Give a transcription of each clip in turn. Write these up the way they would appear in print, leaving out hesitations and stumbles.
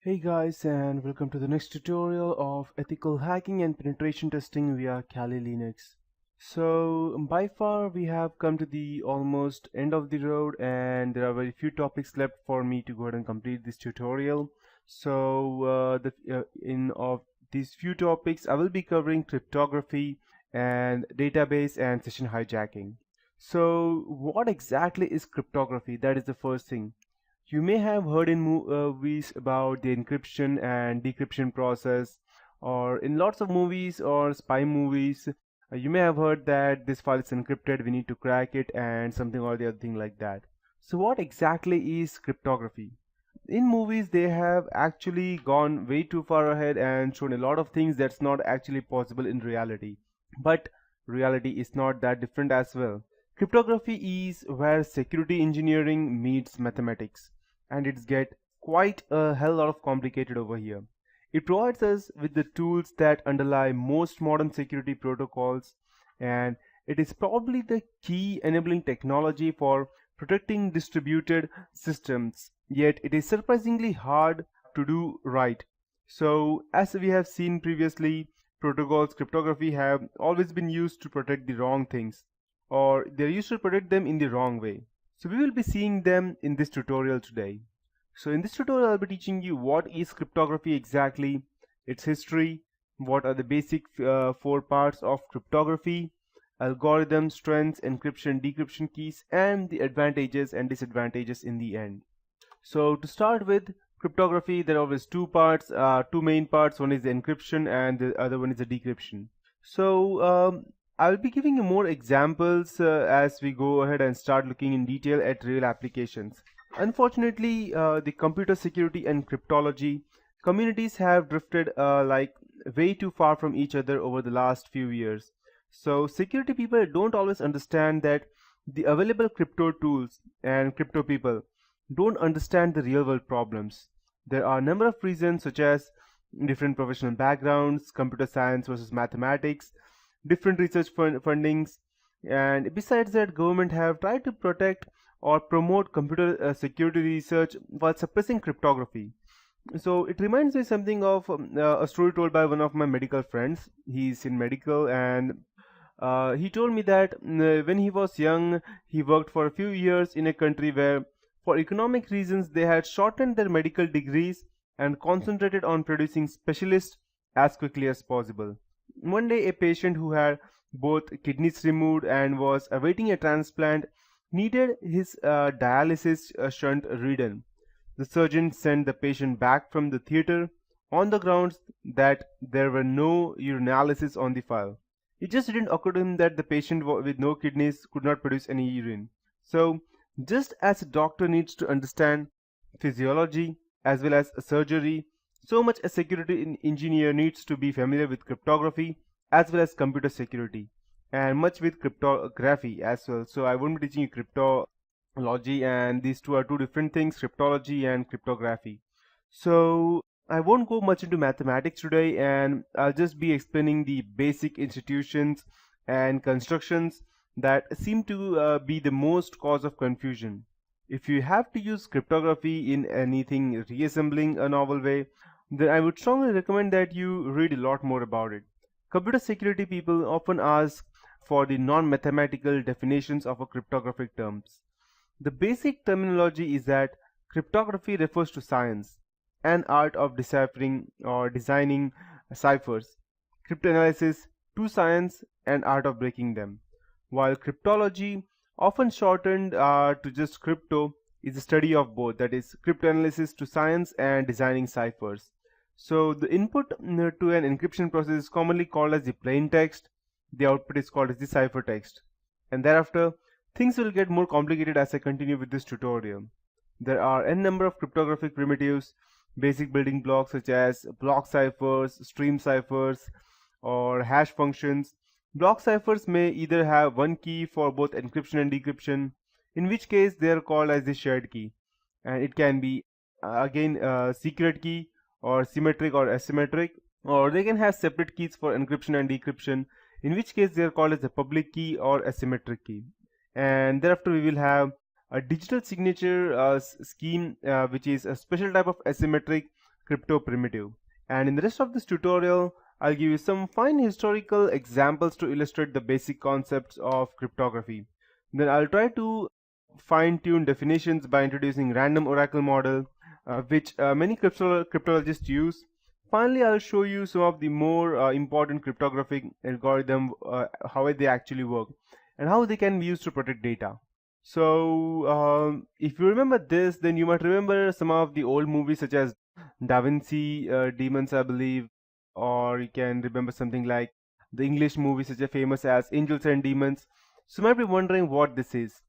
Hey guys, and welcome to the next tutorial of ethical hacking and penetration testing via KaliLinux. So by far we have come to the almost end of the road, and there are very few topics left for me to go ahead and complete this tutorial. So in of these few topics I will be covering cryptography and database and session hijacking. So what exactly is cryptography? That is the first thing. You may have heard in movies about the encryption and decryption process, or in lots of movies or spy movies, you may have heard that this file is encrypted, we need to crack it, and something or the other thing like that. So, what exactly is cryptography? In movies, they have actually gone way too far ahead and shown a lot of things that's not actually possible in reality. But reality is not that different as well. Cryptography is where security engineering meets mathematics, and it's get quite a hell lot of complicated over here. It provides us with the tools that underlie most modern security protocols, and it is probably the key enabling technology for protecting distributed systems, yet it is surprisingly hard to do right. So, as we have seen previously, protocols cryptography have always been used to protect the wrong things, or they're used to protect them in the wrong way. So we will be seeing them in this tutorial today. So in this tutorial I'll be teaching you what is cryptography exactly, its history, what are the basic four parts of cryptography, algorithms, strengths, encryption, decryption keys, and the advantages and disadvantages in the end. So to start with cryptography, there are always two main parts. One is the encryption and the other one is the decryption. So I'll be giving you more examples as we go ahead and start looking in detail at real applications. Unfortunately, the computer security and cryptology communities have drifted like way too far from each other over the last few years. So security people don't always understand that the available crypto tools and crypto people don't understand the real world problems. There are a number of reasons such as different professional backgrounds, computer science versus mathematics, different research fundings, and besides that government have tried to protect or promote computer security research while suppressing cryptography. So it reminds me something of a story told by one of my medical friends. He's in medical, and he told me that when he was young, he worked for a few years in a country where, for economic reasons, they had shortened their medical degrees and concentrated on producing specialists as quickly as possible. One day, a patient who had both kidneys removed and was awaiting a transplant needed his dialysis shunt redone. The surgeon sent the patient back from the theater on the grounds that there were no urinalysis on the file. It just didn't occur to him that the patient with no kidneys could not produce any urine. So, just as a doctor needs to understand physiology as well as surgery, so much a security engineer needs to be familiar with cryptography as well as computer security, and much with cryptography as well. So I won't be teaching you cryptology, and these two are two different things, cryptology and cryptography. So I won't go much into mathematics today, and I'll just be explaining the basic institutions and constructions that seem to be the most cause of confusion. If you have to use cryptography in anything reassembling a novel way, then I would strongly recommend that you read a lot more about it. Computer security people often ask for the non-mathematical definitions of a cryptographic terms. The basic terminology is that cryptography refers to science, an art of deciphering or designing ciphers. Cryptanalysis to science and art of breaking them. While cryptology, often shortened to just crypto, is the study of both, that is cryptanalysis to science and designing ciphers. So the input to an encryption process is commonly called as the plain text, the output is called as the ciphertext. And thereafter, things will get more complicated as I continue with this tutorial. There are n number of cryptographic primitives, basic building blocks such as block ciphers, stream ciphers, or hash functions. Block ciphers may either have one key for both encryption and decryption, in which case they are called as the shared key. And it can be again a secret key, or symmetric or asymmetric, or they can have separate keys for encryption and decryption, in which case they are called as a public key or asymmetric key. And thereafter we will have a digital signature scheme, which is a special type of asymmetric crypto primitive. And in the rest of this tutorial, I'll give you some fine historical examples to illustrate the basic concepts of cryptography. Then I'll try to fine-tune definitions by introducing random oracle model, which many cryptologists use. Finally, I'll show you some of the more important cryptographic algorithm, how they actually work, and how they can be used to protect data. So, if you remember this, then you might remember some of the old movies such as Da Vinci Demons, I believe, or you can remember something like the English movies such as famous as Angels and Demons. So you might be wondering what this is.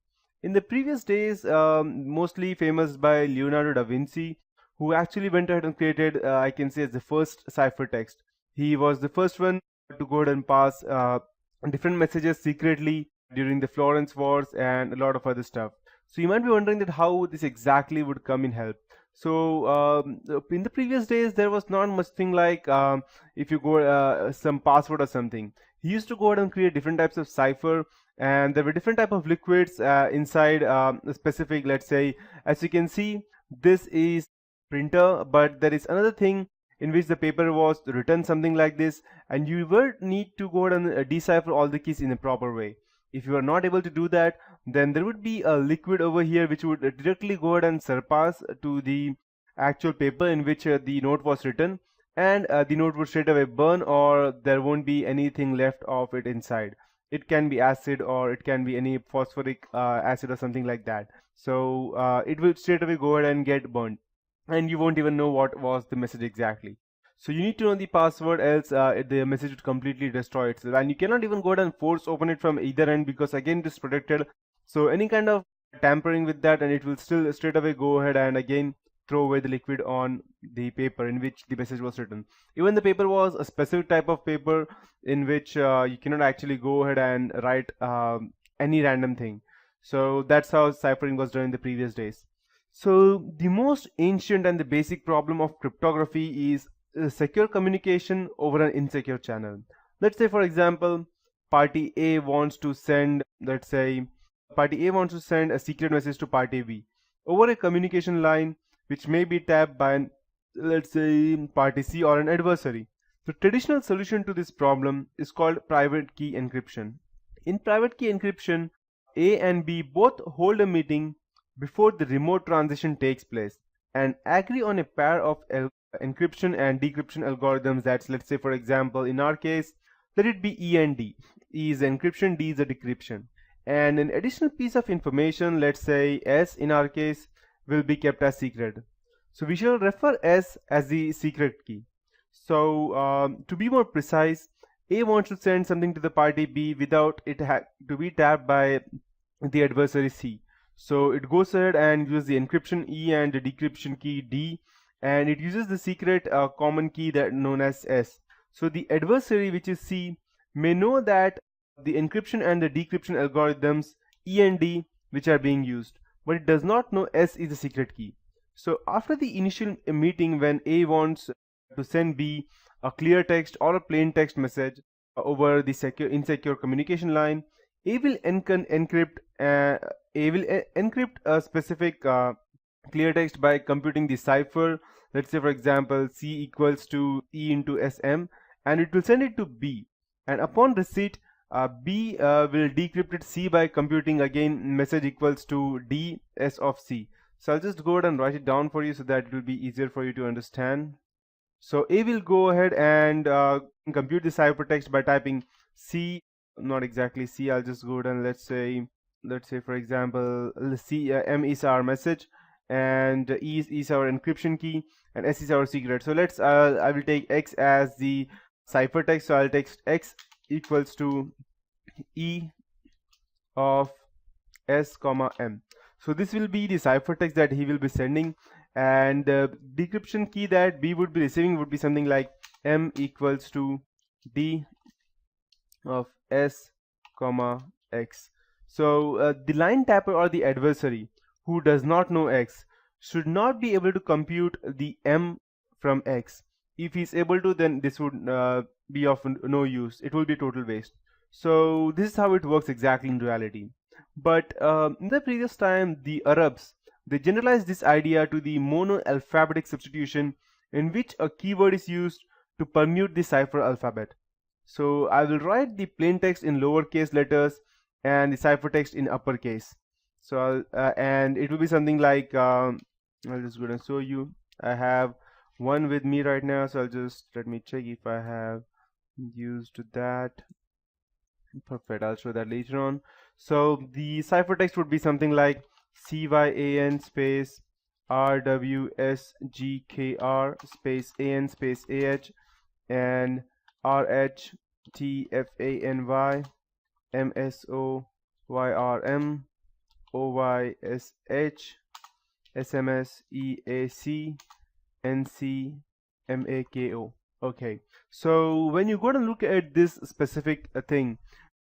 In the previous days, mostly famous by Leonardo da Vinci, who actually went ahead and created, I can say, as the first ciphertext. He was the first one to go ahead and pass different messages secretly during the Florence Wars and a lot of other stuff. So you might be wondering that how this exactly would come in help. So in the previous days, there was not much thing like if you go some password or something. He used to go ahead and create different types of cipher, and there were different type of liquids inside a specific, let's say, as you can see, this is printer, but there is another thing in which the paper was written something like this, and you will need to go ahead and decipher all the keys in a proper way. If you are not able to do that, then there would be a liquid over here which would directly go ahead and surpass to the actual paper in which the note was written, and the note would straight away burn, or there won't be anything left of it inside. It can be acid, or it can be any phosphoric acid or something like that. So it will straight away go ahead and get burnt, and you won't even know what was the message exactly. So you need to know the password, else the message would completely destroy itself, and you cannot even go ahead and force open it from either end, because again it is protected. So any kind of tampering with that, and it will still straight away go ahead and again throw away the liquid on the paper in which the message was written. Even the paper was a specific type of paper in which you cannot actually go ahead and write any random thing. So that's how ciphering was done in the previous days. So the most ancient and the basic problem of cryptography is secure communication over an insecure channel. Let's say, for example, party A wants to send, let's say, party A wants to send a secret message to party B over a communication line which may be tapped by an, let's say, party C or an adversary. The traditional solution to this problem is called private key encryption. In private key encryption, A and B both hold a meeting before the remote transition takes place and agree on a pair of encryption and decryption algorithms. That's, let's say, for example, in our case, let it be E and D. E is encryption, D is a decryption. And an additional piece of information, let's say S in our case, will be kept as secret. So we shall refer S as the secret key. So to be more precise, A wants to send something to the party B without it to be tapped by the adversary C. So it goes ahead and uses the encryption E and the decryption key D, and it uses the secret common key that known as S. So the adversary, which is C, may know that the encryption and the decryption algorithms E and D which are being used, but it does not know S is the secret key. So after the initial meeting, when A wants to send B a clear text or a plain text message over the insecure communication line, A will encrypt a specific clear text by computing the cipher. Let's say, for example, C equals to E into SM, and it will send it to B. And upon receipt, B will decrypt it C by computing again message equals to D S of C. So I'll just go ahead and write it down for you so that it will be easier for you to understand. So A will go ahead and compute the ciphertext by typing C, not exactly C. I'll just go ahead and let's say for example, C M is our message, and E is our encryption key, and S is our secret. So let's I will take X as the ciphertext. So I'll text X equals to E of S comma M. So this will be the ciphertext that he will be sending, and the decryption key that B would be receiving would be something like M equals to D of S comma X. So the line tapper or the adversary who does not know X should not be able to compute the M from X. If he is able to, then this would be of no use. It will be total waste. So this is how it works exactly in reality. But in the previous time, the Arabs, they generalized this idea to the mono-alphabetic substitution, in which a keyword is used to permute the cipher alphabet. So I will write the plain text in lowercase letters and the ciphertext in uppercase. So and it will be something like I'll just go and show you. I have one with me right now, so I'll just let me check if I have used that. Perfect, I'll show that later on. So the ciphertext would be something like CYAN space RWSGKR space AN space AH and RHTFANY MSOYRM OYSH SMSEAC NCMAKO. Okay, so when you go to look at this specific thing,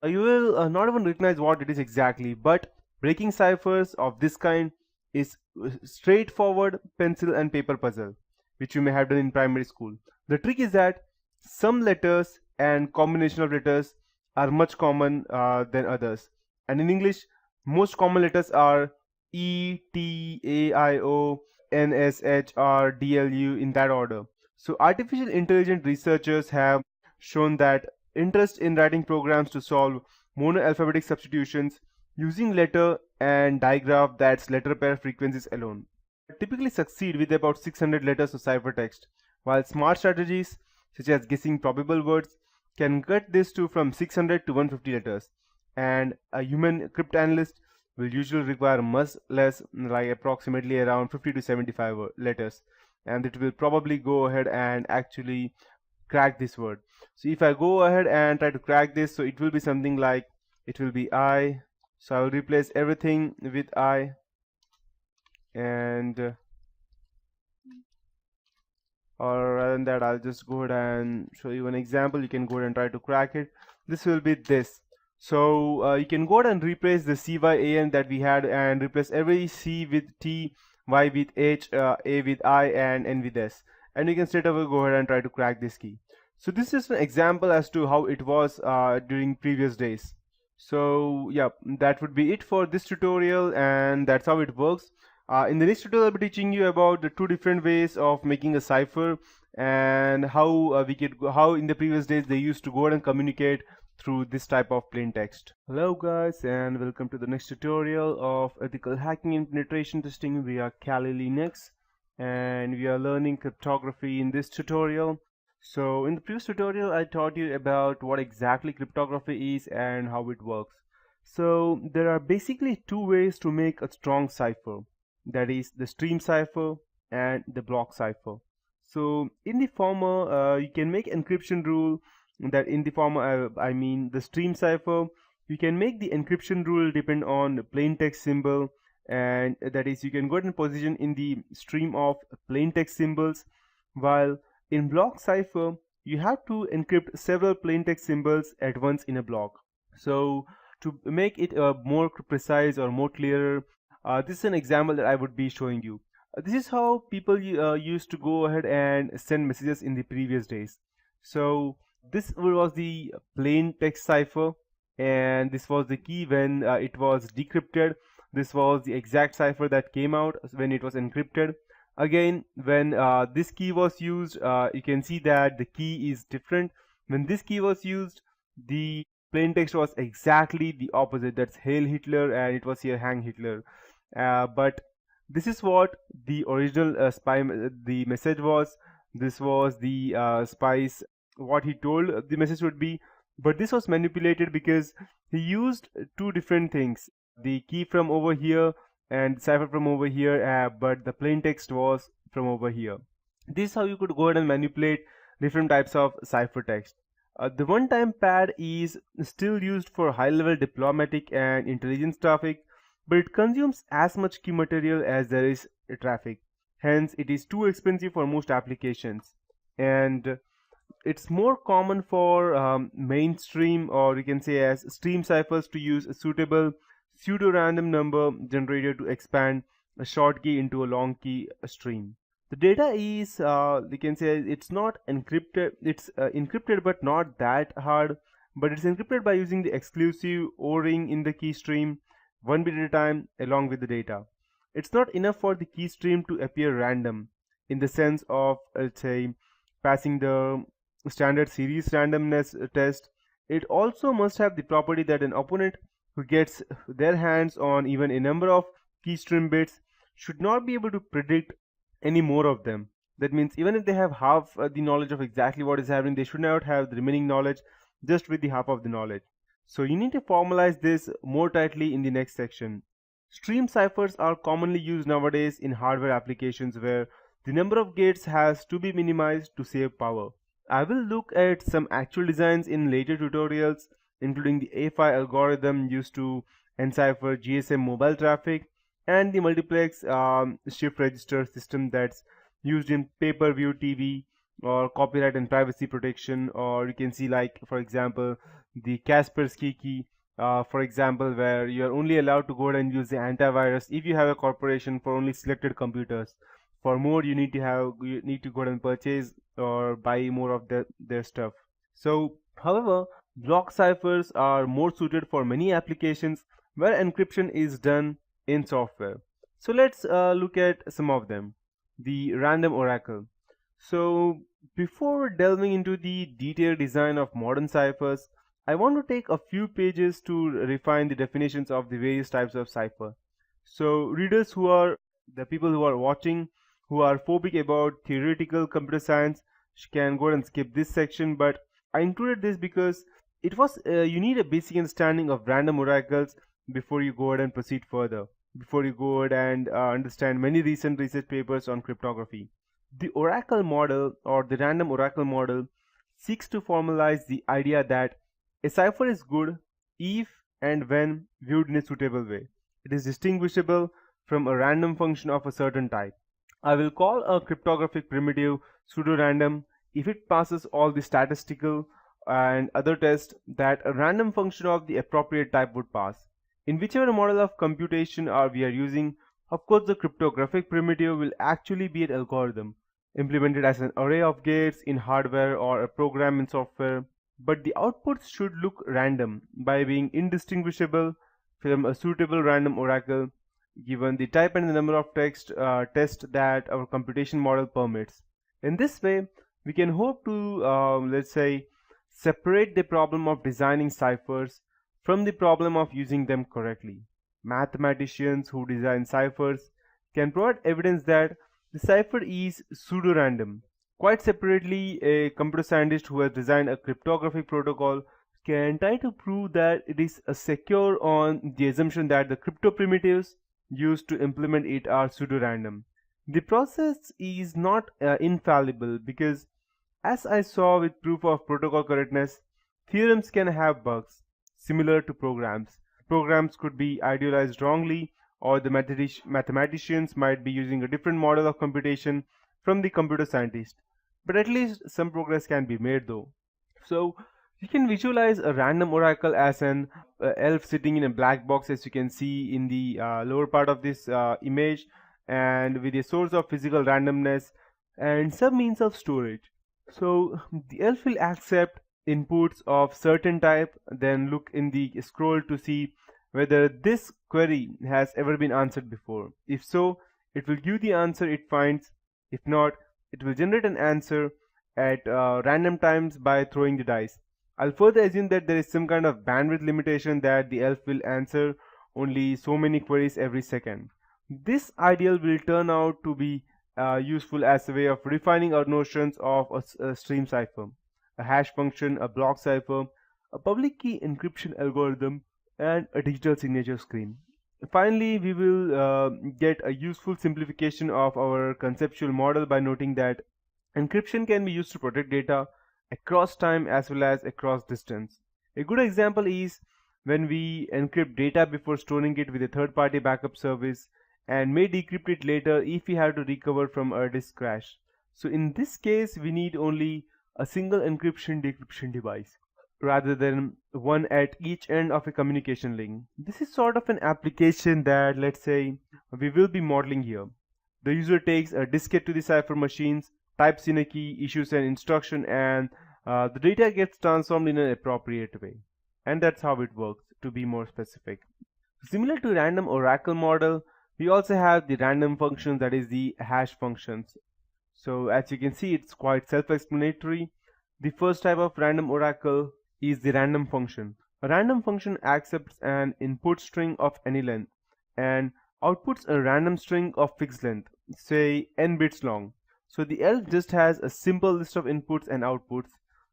you will not even recognize what it is exactly, but breaking ciphers of this kind is straightforward pencil and paper puzzle, which you may have done in primary school. The trick is that some letters and combination of letters are much common than others, and in English most common letters are E, T, A, I, O, N, S, H, R, D, L, U in that order. So artificial intelligence researchers have shown that interest in writing programs to solve monoalphabetic substitutions using letter and digraph that's letter pair frequencies alone typically succeed with about 600 letters of ciphertext, while smart strategies such as guessing probable words can cut this to from 600 to 150 letters, and a human cryptanalyst will usually require much less, like approximately around 50 to 75 letters, and it will probably go ahead and actually crack this word. So if I go ahead and try to crack this, so it will be something like, it will be I. So I will replace everything with I, and or rather than that, I'll just go ahead and show you an example. You can go ahead and try to crack it. This will be this. So you can go ahead and replace the CYAN that we had and replace every C with T, Y with H, A with I, and N with S. And you can straight away go ahead and try to crack this key. So this is an example as to how it was during previous days. So yeah, that would be it for this tutorial, and that's how it works. In the next tutorial, I'll be teaching you about the two different ways of making a cipher and how how in the previous days they used to go ahead and communicate through this type of plain text. Hello guys, and welcome to the next tutorial of ethical hacking and penetration testing via KaliLinux, and we are learning cryptography in this tutorial. So in the previous tutorial I taught you about what exactly cryptography is and how it works. So there are basically two ways to make a strong cipher, that is the stream cipher and the block cipher. So in the former you can make encryption rule, that in the former I mean the stream cipher, you can make the encryption rule depend on the plain text symbol, and that is you can go ahead and position in the stream of plain text symbols, while in block cipher you have to encrypt several plain text symbols at once in a block. So to make it more precise or more clearer, this is an example that I would be showing you. This is how people used to go ahead and send messages in the previous days. So this was the plain text cipher, and this was the key when it was decrypted. This was the exact cipher that came out when it was encrypted. Again, when this key was used, you can see that the key is different. When this key was used, the plain text was exactly the opposite. That's Hail Hitler, and it was here Hang Hitler. But this is what the original the message was. This was the spy's, what he told the message would be, but this was manipulated because he used two different things, the key from over here and cipher from over here, but the plain text was from over here. This is how you could go ahead and manipulate different types of ciphertext. The one-time pad is still used for high-level diplomatic and intelligence traffic, but it consumes as much key material as there is traffic. Hence, it is too expensive for most applications. And it's more common for mainstream, or you can say as stream ciphers, to use a suitable pseudo-random number generator to expand a short key into a long key stream. The data is, you can say, it's not encrypted, it's encrypted but not that hard, but it's encrypted by using the exclusive O-ring in the key stream, one bit at a time along with the data. It's not enough for the key stream to appear random. in the sense of, let's say, passing the standard series randomness test. It also must have the property that an opponent who gets their hands on even a number of keystream bits should not be able to predict any more of them. That means even if they have half the knowledge of exactly what is happening, they should not have the remaining knowledge just with the half of the knowledge. So you need to formalize this more tightly in the next section. Stream ciphers are commonly used nowadays in hardware applications where the number of gates has to be minimized to save power. I will look at some actual designs in later tutorials, including the A-PHY algorithm used to encipher GSM mobile traffic and the multiplex shift register system that's used in pay-per-view TV or copyright and privacy protection, or you can see, like, for example, the Kaspersky key, for example, where you are only allowed to go ahead and use the antivirus if you have a corporation for only selected computers. For more, you need to go ahead and purchase or buy more of their stuff. So, however, block ciphers are more suited for many applications where encryption is done in software. So let's look at some of them. The random oracle. So before delving into the detailed design of modern ciphers, I want to take a few pages to refine the definitions of the various types of cipher. So readers who are the people who are watching, who are phobic about theoretical computer science, can go and skip this section, but I included this because you need a basic understanding of random oracles before you go ahead and proceed further, before you go ahead and understand many recent research papers on cryptography. The oracle model, or the random oracle model, seeks to formalize the idea that a cipher is good if and when viewed in a suitable way. It is distinguishable from a random function of a certain type. I will call a cryptographic primitive pseudorandom if it passes all the statistical and other tests that a random function of the appropriate type would pass. In whichever model of computation we are using, of course the cryptographic primitive will actually be an algorithm implemented as an array of gates in hardware or a program in software, but the outputs should look random by being indistinguishable from a suitable random oracle given the type and the number of tests that our computation model permits. In this way, we can hope to, let's say, separate the problem of designing ciphers from the problem of using them correctly. Mathematicians who design ciphers can provide evidence that the cipher is pseudo-random. Quite separately, a computer scientist who has designed a cryptographic protocol can try to prove that it is secure on the assumption that the crypto primitives used to implement it are pseudo-random. The process is not infallible because, as I saw with proof of protocol correctness, theorems can have bugs similar to programs. Programs could be idealized wrongly, or the mathematicians might be using a different model of computation from the computer scientist. But at least some progress can be made though. So you can visualize a random oracle as an elf sitting in a black box, as you can see in the lower part of this image, and with a source of physical randomness and some means of storage. So the elf will accept inputs of certain type, then look in the scroll to see whether this query has ever been answered before. If so, it will give the answer it finds. If not, it will generate an answer at random times by throwing the dice. I'll further assume that there is some kind of bandwidth limitation, that the elf will answer only so many queries every second. This ideal will turn out to be useful as a way of refining our notions of a stream cipher, a hash function, a block cipher, a public key encryption algorithm, and a digital signature screen. Finally, we will get a useful simplification of our conceptual model by noting that encryption can be used to protect data across time as well as across distance. A good example is when we encrypt data before storing it with a third-party backup service and may decrypt it later if we have to recover from a disk crash. So in this case, we need only a single encryption decryption device rather than one at each end of a communication link. This is sort of an application that, let's say, we will be modeling here. The user takes a diskette to the cipher machines, types in a key, issues an instruction, and the data gets transformed in an appropriate way. And that's how it works, to be more specific. Similar to random oracle model, we also have the random functions, that is the hash functions. So as you can see, it's quite self-explanatory. The first type of random oracle is the random function. A random function accepts an input string of any length and outputs a random string of fixed length, say n bits long. So the ELF just has a simple list of inputs and outputs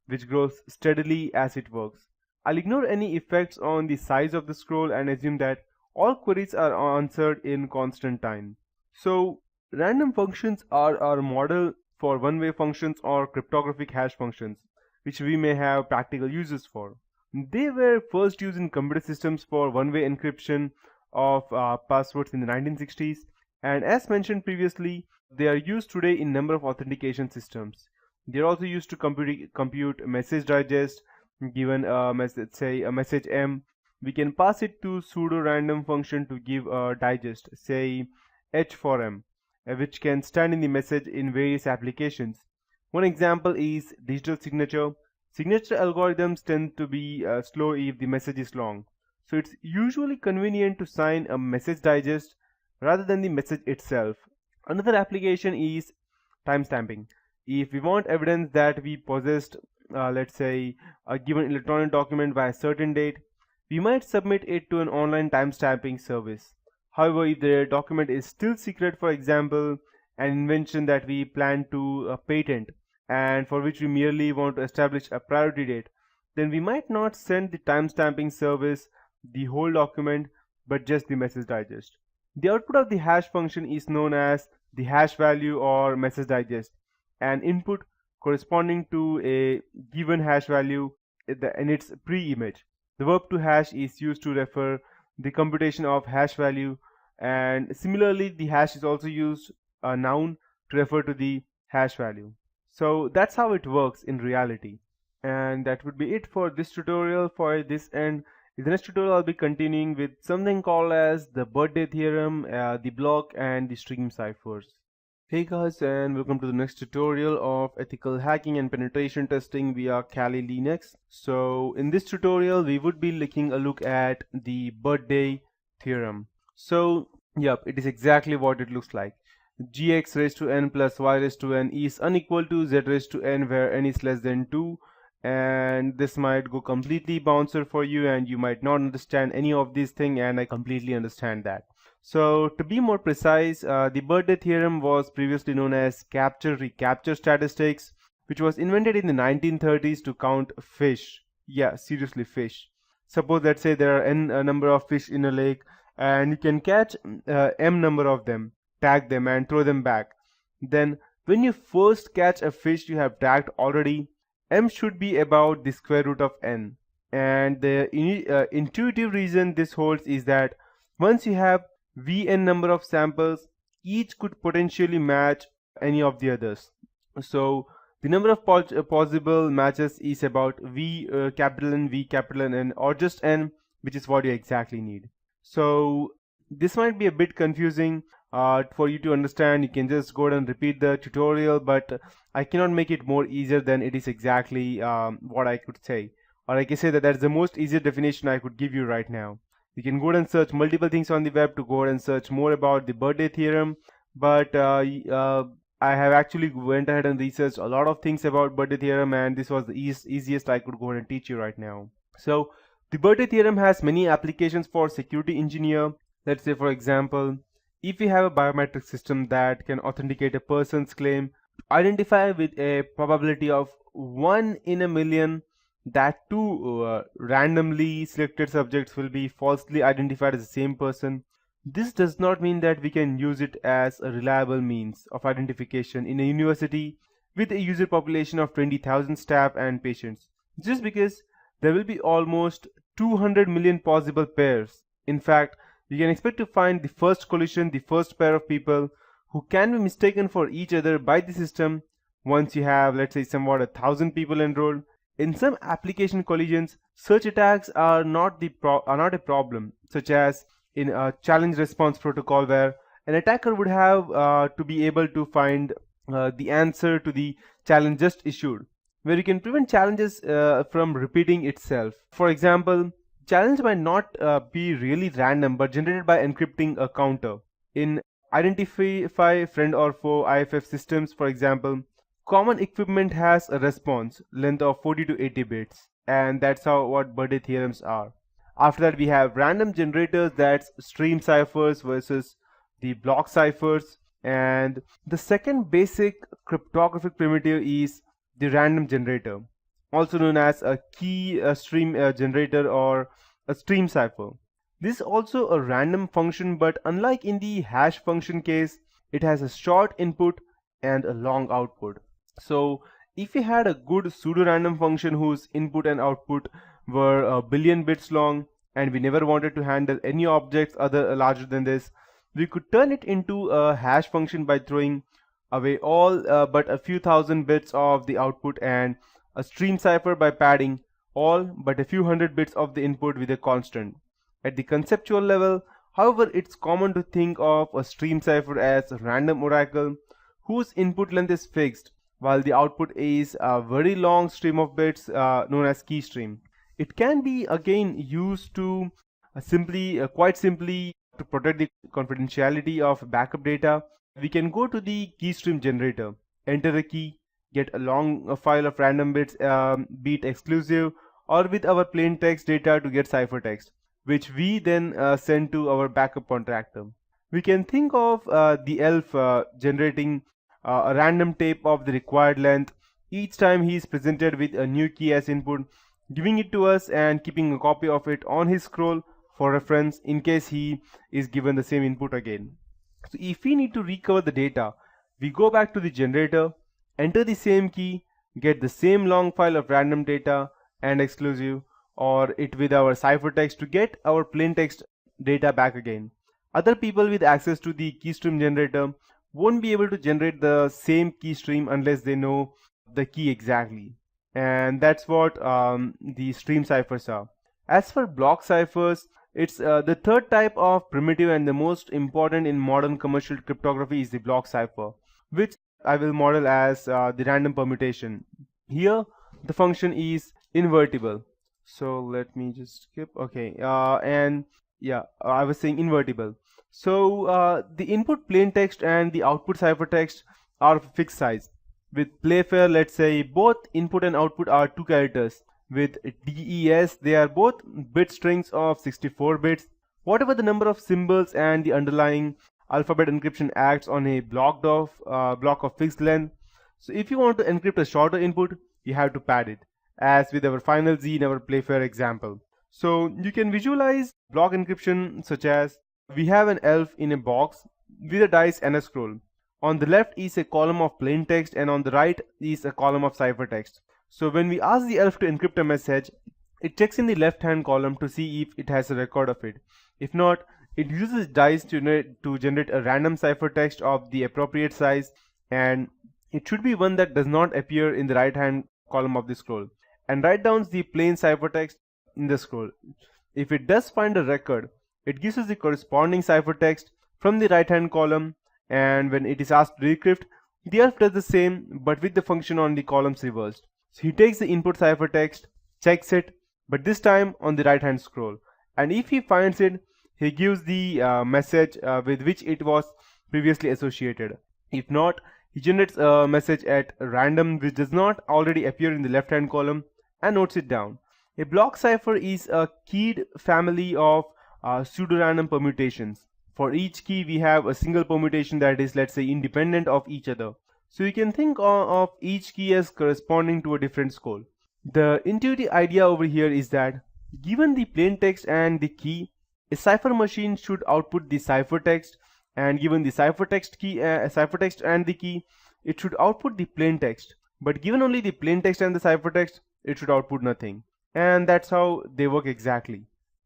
which grows steadily as it works. I'll ignore any effects on the size of the scroll and assume that all queries are answered in constant time. So random functions are our model for one-way functions or cryptographic hash functions, which we may have practical uses for. They were first used in computer systems for one-way encryption of passwords in the 1960s, and as mentioned previously, they are used today in number of authentication systems. They are also used to compute message digest. Given a message, say a message M, we can pass it to pseudo-random function to give a digest, say H for M, which can stand in the message in various applications. One example is digital signature. Signature algorithms tend to be slow if the message is long. So it's usually convenient to sign a message digest rather than the message itself. Another application is timestamping. If we want evidence that we possessed, let's say, a given electronic document by a certain date, we might submit it to an online timestamping service. However, if the document is still secret, for example, an invention that we plan to patent and for which we merely want to establish a priority date, then we might not send the timestamping service the whole document but just the message digest. The output of the hash function is known as the hash value or message digest, an input corresponding to a given hash value in its pre-image. The verb to hash is used to refer the computation of hash value, and similarly the hash is also used a noun to refer to the hash value. So that's how it works in reality. And that would be it for this tutorial. For this end, in the next tutorial I'll be continuing with something called as the birthday theorem, the block and the stream ciphers. Hey guys, and welcome to the next tutorial of ethical hacking and penetration testing via KaliLinux. So in this tutorial we would be taking a look at the birthday theorem. So yep, it is exactly what it looks like. Gx raised to n plus y raised to n is unequal to z raised to n where n is less than 2, and this might go completely bouncer for you and you might not understand any of these things, and I completely understand that. So to be more precise, the birthday theorem was previously known as capture-recapture statistics, which was invented in the 1930s to count fish. Yeah, seriously, fish. Suppose let's say there are n number of fish in a lake and you can catch m number of them, tag them and throw them back. Then when you first catch a fish you have tagged already, m should be about the square root of n. And the intuitive reason this holds is that once you have Vn number of samples, each could potentially match any of the others. So the number of possible matches is about V capital N, or just n, which is what you exactly need. So this might be a bit confusing for you to understand. You can just go ahead and repeat the tutorial, but I cannot make it more easier than it is exactly what I could say. Or I can say that that's the most easier definition I could give you right now. You can go ahead and search multiple things on the web to go ahead and search more about the birthday theorem, but I have actually went ahead and researched a lot of things about birthday theorem, and this was the easiest I could go ahead and teach you right now. So the birthday theorem has many applications for security engineer. Let's say for example, if you have a biometric system that can authenticate a person's claim, identify with a probability of 1 in a million that two randomly selected subjects will be falsely identified as the same person. This does not mean that we can use it as a reliable means of identification in a university with a user population of 20,000 staff and patients, just because there will be almost 200 million possible pairs. In fact, you can expect to find the first collision, the first pair of people who can be mistaken for each other by the system once you have, let's say, somewhat 1,000 people enrolled. In some application collisions, search attacks are not a problem, such as in a challenge response protocol where an attacker would have to be able to find the answer to the challenge just issued, where you can prevent challenges from repeating itself. For example, challenge might not be really random but generated by encrypting a counter. In identify friend or foe IFF systems, for example. Common equipment has a response length of 40 to 80 bits, and that's how what birthday theorems are. After that, we have random generators, that's stream ciphers versus the block ciphers. And the second basic cryptographic primitive is the random generator, also known as a key stream generator or a stream cipher. This is also a random function, but unlike in the hash function case, it has a short input and a long output. So if we had a good pseudo-random function whose input and output were a billion bits long, and we never wanted to handle any objects other larger than this, we could turn it into a hash function by throwing away all but a few thousand bits of the output, and a stream cipher by padding all but a few hundred bits of the input with a constant. At the conceptual level, however, it's common to think of a stream cipher as a random oracle whose input length is fixed, while the output is a very long stream of bits known as key stream. It can be again used to quite simply to protect the confidentiality of backup data. We can go to the key stream generator, enter a key, get a long file of random bits, be it exclusive or with our plain text data to get ciphertext, which we then send to our backup contractor. We can think of the elf generating a random tape of the required length each time he is presented with a new key as input, giving it to us and keeping a copy of it on his scroll for reference in case he is given the same input again. So if we need to recover the data, we go back to the generator, enter the same key, get the same long file of random data and exclusive, or it with our ciphertext to get our plain text data back again. Other people with access to the keystream generator won't be able to generate the same key stream unless they know the key exactly. And that's what the stream ciphers are. As for block ciphers, it's the third type of primitive and the most important in modern commercial cryptography is the block cipher, which I will model as the random permutation. Here the function is invertible. So let me just skip. Okay, and yeah, I was saying invertible. So the input plain text and the output ciphertext are of fixed size. With Playfair, let's say both input and output are 2 characters. With DES, they are both bit strings of 64 bits. Whatever the number of symbols and the underlying alphabet encryption acts on a block of fixed length. So if you want to encrypt a shorter input, you have to pad it, as with our final Z in our Playfair example. So you can visualize block encryption such as we have an elf in a box with a dice and a scroll. On the left is a column of plain text and on the right is a column of ciphertext. So when we ask the elf to encrypt a message, it checks in the left hand column to see if it has a record of it. If not, it uses dice to generate a random ciphertext of the appropriate size, and it should be one that does not appear in the right hand column of the scroll, and write down the plain ciphertext in the scroll. If it does find a record, it gives us the corresponding ciphertext from the right hand column, and when it is asked to decrypt, the elf does the same but with the function on the columns reversed. So he takes the input ciphertext, checks it, but this time on the right hand scroll, and if he finds it, he gives the message with which it was previously associated. If not, he generates a message at random which does not already appear in the left hand column and notes it down. A block cipher is a keyed family of pseudo-random permutations. For each key we have a single permutation that is, let's say, independent of each other. So you can think of each key as corresponding to a different scroll. The intuitive idea over here is that given the plain text and the key, a cipher machine should output the ciphertext, and given the ciphertext and the key, it should output the plain text. But given only the plain text and the ciphertext, it should output nothing. And that's how they work exactly.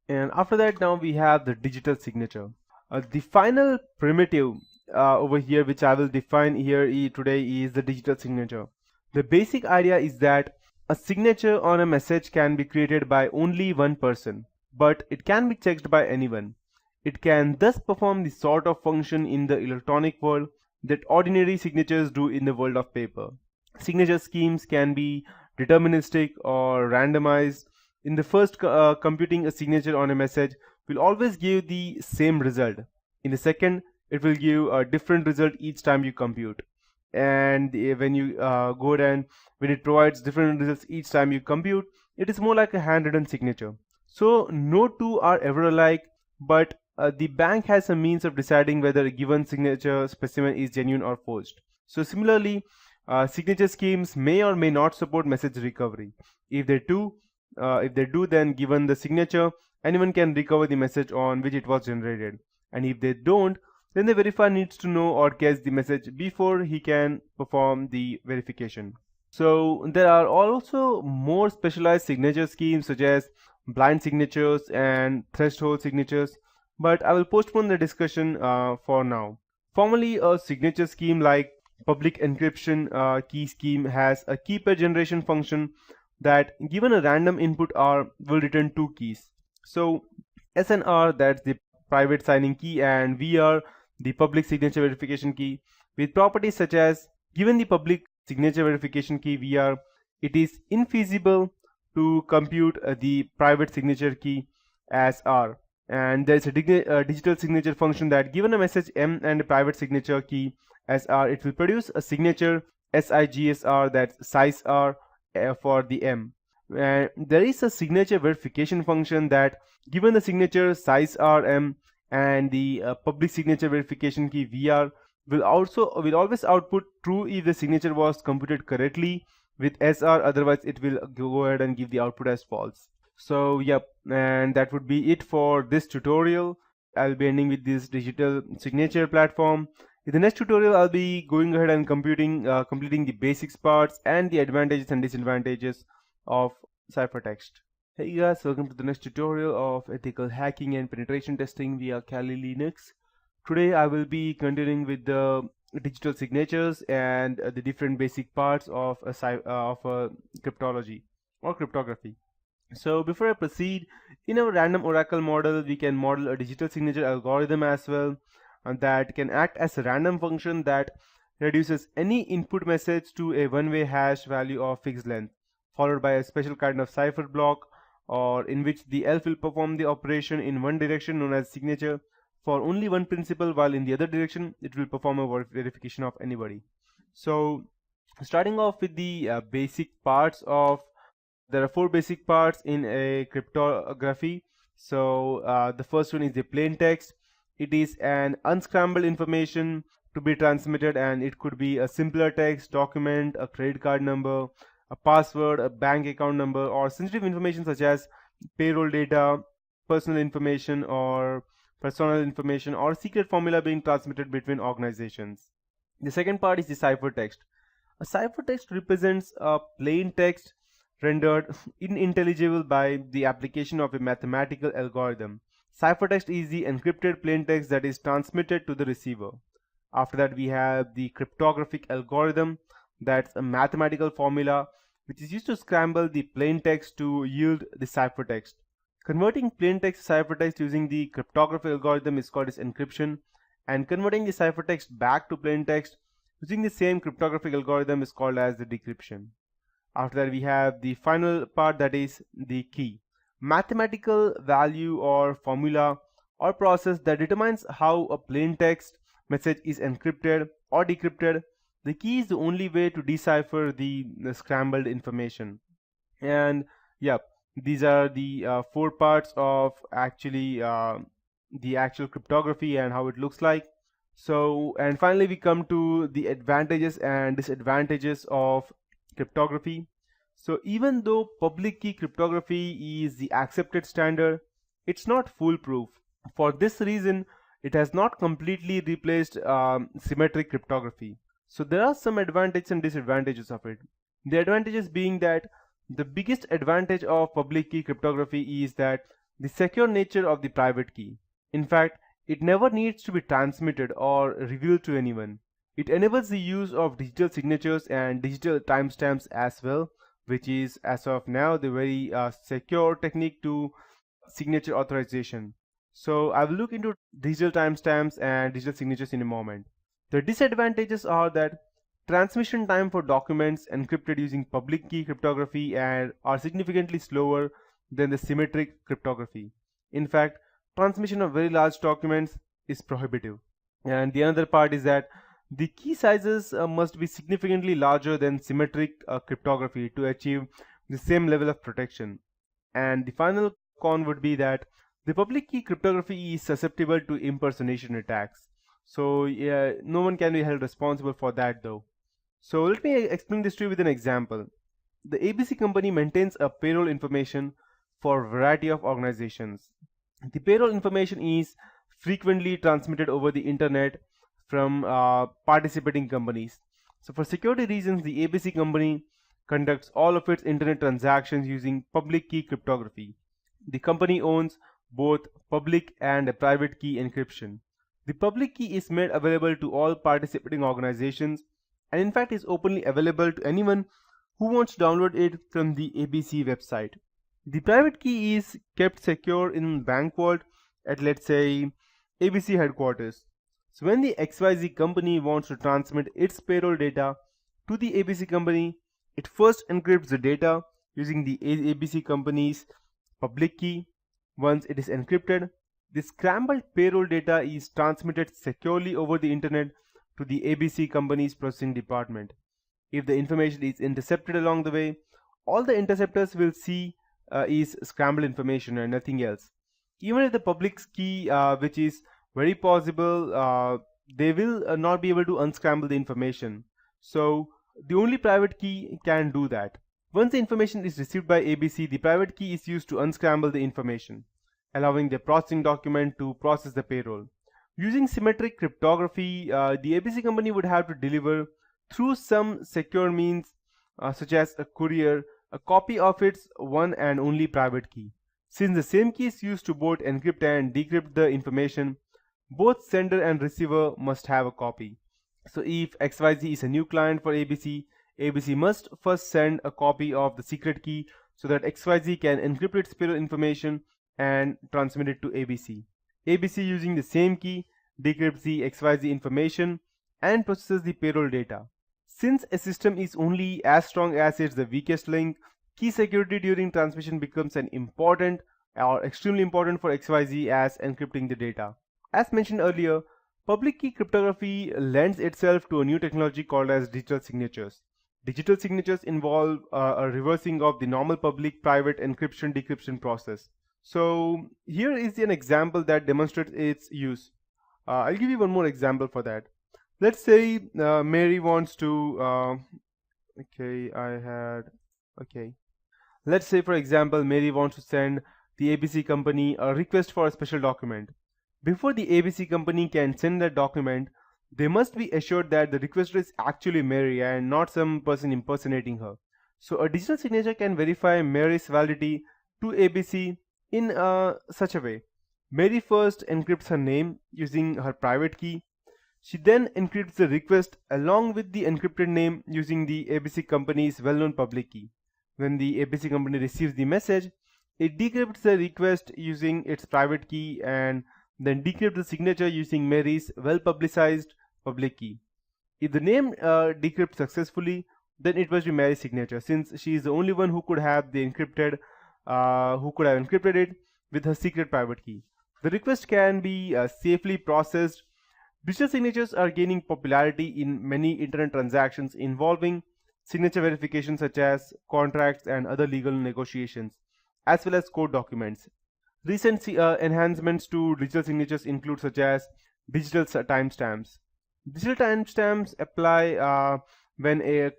And after that, now we have the digital signature. The final primitive over here, which I will define here today, is the digital signature. The basic idea is that a signature on a message can be created by only one person, but it can be checked by anyone. It can thus perform the sort of function in the electronic world that ordinary signatures do in the world of paper. Signature schemes can be deterministic or randomized. In the first, computing a signature on a message will always give the same result. In the second, it will give a different result each time you compute. And when you go and when it provides different results each time you compute, it is more like a handwritten signature. So no two are ever alike, but the bank has a means of deciding whether a given signature specimen is genuine or forged. So similarly, signature schemes may or may not support message recovery. If they do, then given the signature, anyone can recover the message on which it was generated. And if they don't, then the verifier needs to know or guess the message before he can perform the verification. So there are also more specialized signature schemes such as blind signatures and threshold signatures, but I will postpone the discussion for now. Formally, a signature scheme like public encryption key scheme has a key pair generation function that, given a random input R, will return two keys. So S and R, that's the private signing key, and VR, the public signature verification key, with properties such as, given the public signature verification key VR, it is infeasible to compute the private signature key as R. And there is a digital signature function that, given a message M and a private signature key as R, it will produce a signature SIGSR, that's size R, for the M. And there is a signature verification function that, given the signature size RM and the public signature verification key VR, will always output true if the signature was computed correctly with SR, otherwise it will go ahead and give the output as false. So yep, and that would be it for this tutorial. I'll be ending with this digital signature platform. In the next tutorial, I'll be going ahead and completing the basics parts and the advantages and disadvantages of ciphertext. Hey guys, welcome to the next tutorial of ethical hacking and penetration testing via KaliLinux. Today I will be continuing with the digital signatures and the different basic parts of a cryptology or cryptography. So before I proceed, in our random oracle model, we can model a digital signature algorithm as well, and that can act as a random function that reduces any input message to a one-way hash value of fixed length, followed by a special kind of cipher block, or in which the elf will perform the operation in one direction known as signature for only one principal, while in the other direction it will perform a verification of anybody. So starting off with the basic parts of, there are four basic parts in a cryptography. So the first one is the plain text. It is an unscrambled information to be transmitted, and it could be a simpler text document, a credit card number, a password, a bank account number, or sensitive information such as payroll data, personal information, or secret formula being transmitted between organizations. The second part is the ciphertext. A ciphertext represents a plain text rendered unintelligible by the application of a mathematical algorithm. Ciphertext is the encrypted plain text that is transmitted to the receiver. After that, we have the cryptographic algorithm, that's a mathematical formula which is used to scramble the plain text to yield the ciphertext. Converting plain text to ciphertext using the cryptographic algorithm is called as encryption, and converting the ciphertext back to plain text using the same cryptographic algorithm is called as the decryption. After that, we have the final part, that is the key. Mathematical value or formula or process that determines how a plain text message is encrypted or decrypted. The key is the only way to decipher the scrambled information. And yep, these are the four parts of actually the actual cryptography and how it looks like. So, and finally we come to the advantages and disadvantages of cryptography. So even though public key cryptography is the accepted standard, it's not foolproof. For this reason, it has not completely replaced symmetric cryptography. So there are some advantages and disadvantages of it. The advantages being that the biggest advantage of public key cryptography is that the secure nature of the private key. In fact, it never needs to be transmitted or revealed to anyone. It enables the use of digital signatures and digital timestamps as well, which is as of now the very secure technique to signature authorization. So I will look into digital timestamps and digital signatures in a moment. The disadvantages are that transmission time for documents encrypted using public key cryptography are significantly slower than the symmetric cryptography. In fact, transmission of very large documents is prohibitive. And the another part is that the key sizes must be significantly larger than symmetric cryptography to achieve the same level of protection. And the final con would be that the public key cryptography is susceptible to impersonation attacks. So yeah, no one can be held responsible for that though. So let me explain this to you with an example. The ABC company maintains a payroll information for a variety of organizations. The payroll information is frequently transmitted over the internet from participating companies. So for security reasons, the ABC company conducts all of its internet transactions using public key cryptography. The company owns both public and private key encryption. The public key is made available to all participating organizations and in fact is openly available to anyone who wants to download it from the ABC website. The private key is kept secure in bank vault at, let's say, ABC headquarters. So when the XYZ company wants to transmit its payroll data to the ABC company, it first encrypts the data using the ABC company's public key. Once it is encrypted, the scrambled payroll data is transmitted securely over the internet to the ABC company's processing department. If the information is intercepted along the way, all the interceptors will see is scrambled information and nothing else. Even if the public key, which is very possible, they will not be able to unscramble the information. So the only private key can do that. Once the information is received by ABC, the private key is used to unscramble the information, allowing the processing document to process the payroll. Using symmetric cryptography, the ABC company would have to deliver through some secure means, such as a courier, a copy of its one and only private key. Since the same key is used to both encrypt and decrypt the information, both sender and receiver must have a copy. So if XYZ is a new client for ABC, ABC must first send a copy of the secret key so that XYZ can encrypt its payroll information and transmit it to ABC. ABC, using the same key, decrypts the XYZ information and processes the payroll data. Since a system is only as strong as its the weakest link, key security during transmission becomes an important or extremely important for XYZ as encrypting the data. As mentioned earlier, public key cryptography lends itself to a new technology called as digital signatures. Digital signatures involve a reversing of the normal public-private encryption-decryption process. So here is an example that demonstrates its use. I'll give you one more example for that. Let's say Mary wants to, let's say for example, Mary wants to send the ABC company a request for a special document. Before the ABC company can send that document, they must be assured that the requester is actually Mary and not some person impersonating her. So a digital signature can verify Mary's validity to ABC in such a way. Mary first encrypts her name using her private key. She then encrypts the request along with the encrypted name using the ABC company's well-known public key. When the ABC company receives the message, it decrypts the request using its private key and then decrypts the signature using Mary's well-publicized public key. If the name decrypts successfully, then it must be Mary's signature, since she is the only one who could have encrypted it with her secret private key. The request can be safely processed. Digital signatures are gaining popularity in many internet transactions involving signature verification, such as contracts and other legal negotiations, as well as court documents. Recent enhancements to digital signatures include such as digital timestamps. Digital timestamps apply when a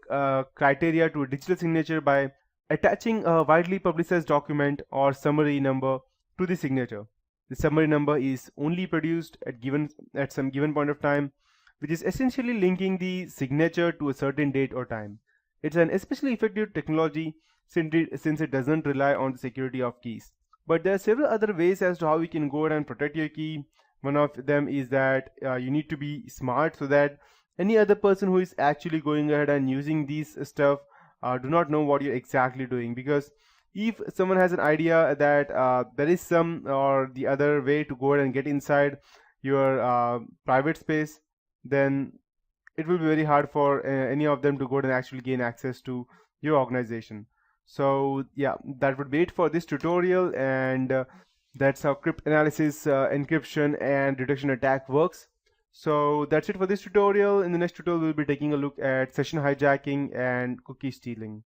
criteria to a digital signature by attaching a widely publicized document or summary number to the signature. The summary number is only produced at some given point of time, which is essentially linking the signature to a certain date or time. It's an especially effective technology since it doesn't rely on the security of keys. But there are several other ways as to how you can go ahead and protect your key. One of them is that you need to be smart so that any other person who is actually going ahead and using these stuff do not know what you're exactly doing, because if someone has an idea that there is some or the other way to go ahead and get inside your private space, then it will be very hard for any of them to go ahead and actually gain access to your organization. So yeah, that would be it for this tutorial, and that's how cryptanalysis, encryption and detection attack works. So that's it for this tutorial. In the next tutorial, we'll be taking a look at session hijacking and cookie stealing.